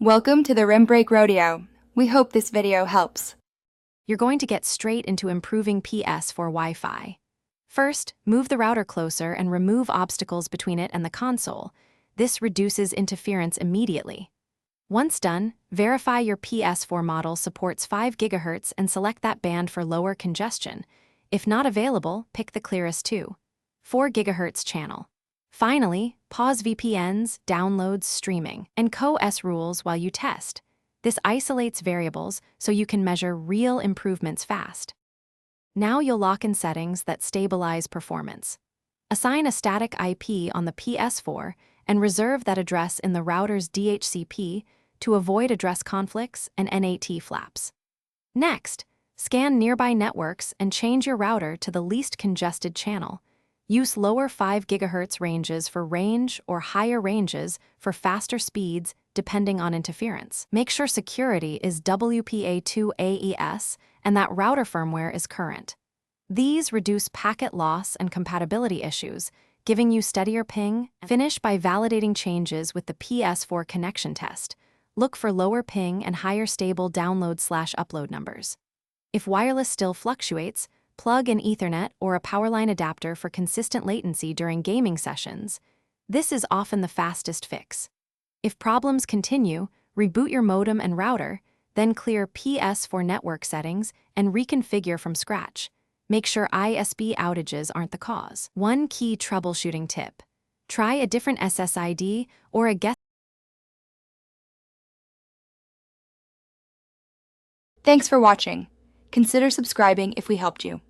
Welcome to the Rim Break Rodeo. We hope this video helps. You're going to get straight into improving Ps4 Wi-Fi. First, move the router closer and remove obstacles between it and the console. This reduces interference immediately. Once done, verify your Ps4 model supports 5 GHz and select that band for lower congestion. If not available, pick the clearest 4 GHz channel. Finally, pause VPNs, downloads, streaming, and co-S rules while you test. This isolates variables so you can measure real improvements fast. Now you'll lock in settings that stabilize performance. Assign a static IP on the Ps4 and reserve that address in the router's DHCP to avoid address conflicts and NAT flaps. Next, scan nearby networks and change your router to the least congested channel. Use lower 5 GHz ranges for range or higher ranges for faster speeds depending on interference. Make sure security is WPA2 AES and that router firmware is current. These reduce packet loss and compatibility issues, giving you steadier ping. Finish by validating changes with the Ps4 connection test. Look for lower ping and higher stable download/upload numbers. If wireless still fluctuates, plug an Ethernet or a powerline adapter for consistent latency during gaming sessions. This is often the fastest fix. If problems continue, reboot your modem and router, then clear Ps4 network settings and reconfigure from scratch. Make sure ISP outages aren't the cause. One key troubleshooting tip: try a different SSID or a guest. Thanks for watching. Consider subscribing if we helped you.